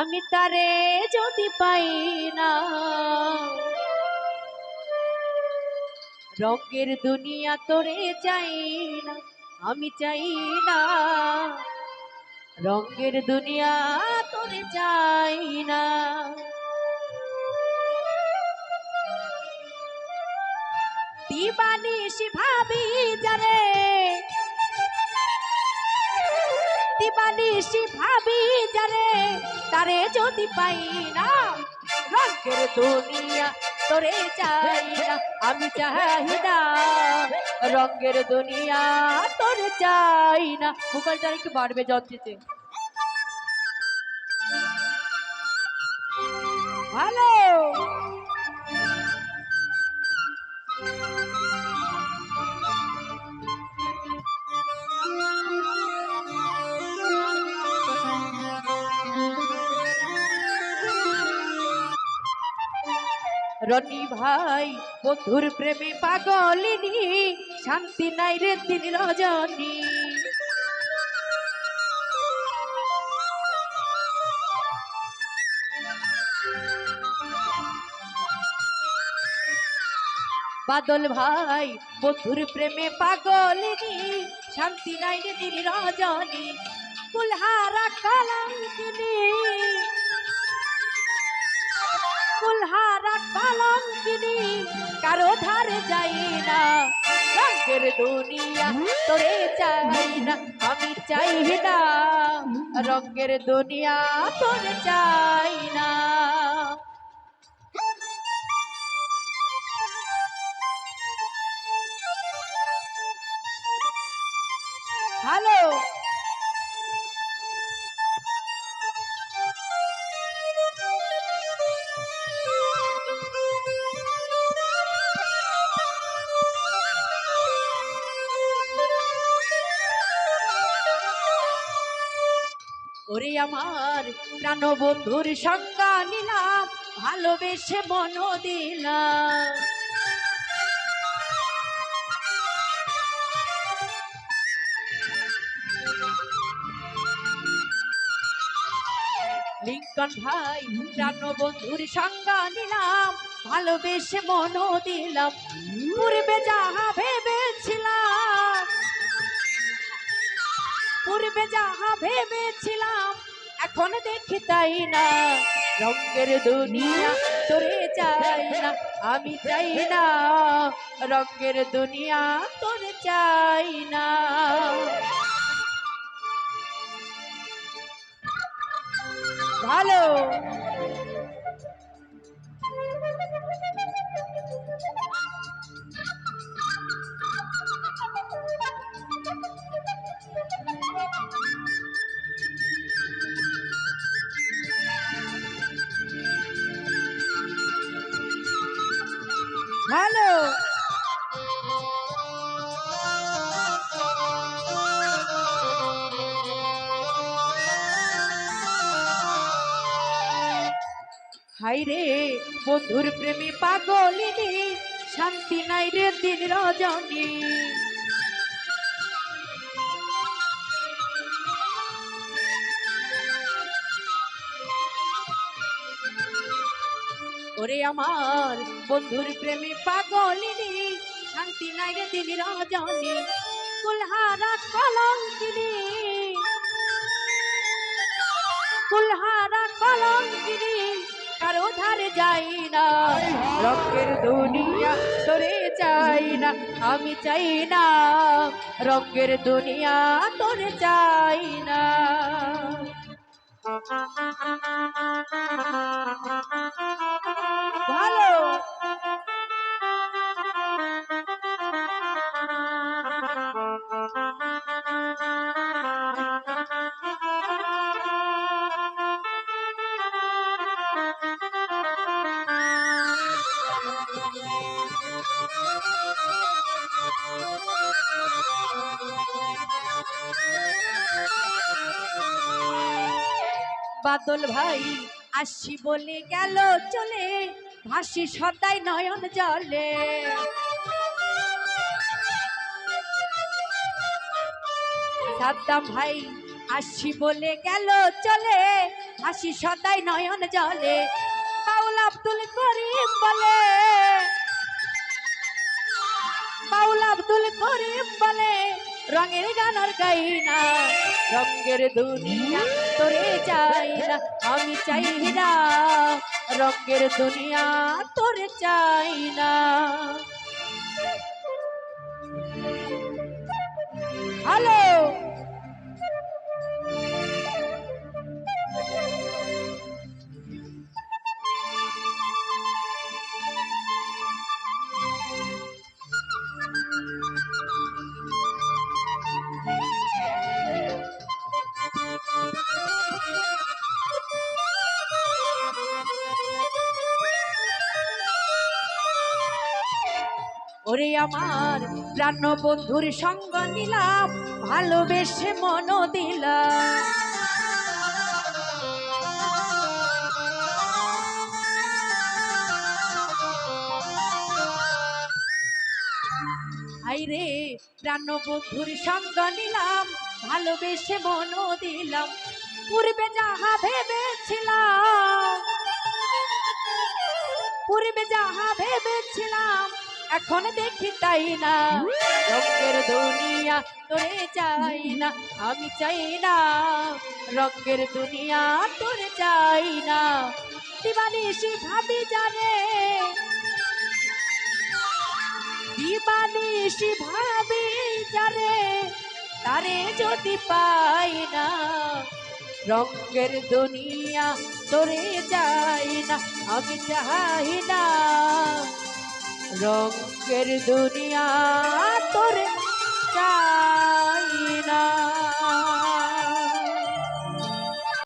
আমি তারে যদি পাই না, রঙের দুনিয়া তোরে চাই না, আমি চাই না, রঙের দুনিয়া তোরে চাই না। দিবানিশি ভাবি যারে, দিবানিশি ভাবি যারে, তারে যদি পাই না, রঙের দুনিয়া তোরে চাই না, আমি চাই না, রঙের দুনিয়া তোরে চাই না। ভূগোলটা একটু বাড়বে যন্ত্রীতে, ভালো। রনি ভাই বন্ধুর প্রেমে পাগলিনী, শান্তি নাই রে দিন রজনী। বাদল ভাই বন্ধুর প্রেমে পাগলিনী, শান্তি নাই রে দিন রজনী। কুলহারা কলঙ্কিনী, কুলহারা কলঙ্কিনী, কারো ধারে যাই না, রঙের দুনিয়া তোরে চাই না, আমি চাই না, রঙের দুনিয়া তোরে চাই না। হ্যালো, ওরে আমার প্রাণ বন্ধুর সংজ্ঞা নিলাম, ভালোবেসে মন দিলাম। লিঙ্কন ভাই প্রাণ বন্ধুর সংজ্ঞা নিলাম, ভালোবেসে মন দিলাম। পূর্বে যাহা ভেবেছিলাম, পূর্বে যাহা ভেবেছিলাম, এখন দেখি তাই না, রঙের দুনিয়া তোরে চাই না, আমি চাই না, রঙের দুনিয়া তোরে চাই না। ভালো, ভালো। হাই রে বন্ধুর প্রেমী পাগলিনী, শান্তি নাই রে দিন রজনী। ওরে আমার বন্ধুর প্রেমী পাগলিনী, শান্তি নাই রে দিন রজনী। কুলহারা কলঙ্কিনী, কুলহারা কলঙ্কিনী, কারো ধারে যাই না, রঙের দুনিয়া তোরে চাই না, আমি চাই না, রঙের দুনিয়া তোরে চাই না। ভালো, বাদল ভাই আসি বলে গেল চলে, ভাসি সদাই নয়ন জলে। সাদ্দাম ভাই আসি বলে গেল চলে, হাসি সদাই নয়ন জলে বাউল আব্দুল করিম বলে, বাউল আব্দুল করিম বলে রঙের গান আর গাই না, রঙের দুনিয়া তোরে চাই না, আমি চাই না রঙের দুনিয়া তোরে চাই না। হ্যালো ওরে আমার প্রাণ বন্ধুর সঙ্গ নিলাম, ভালোবেসে মন দিলাম, আইরে প্রাণ বন্ধুর সঙ্গ নিলাম, ভালোবেসে মন দিলাম, পূর্বে যাহা ভেবেছিলাম, পূর্বে যাহা ভেবেছিলাম এখন দেখি তাই না, রঙের দুনিয়া তোরে চাই না, আমি চাই না রঙের দুনিয়া তোরে চাই না। দিবানিশি ভাবি জানে, দিবানিশি ভাবি জানে তারে যদি পাই না, রঙের দুনিয়া তোরে চাই না, আমি চাই না রঙের দুনিয়া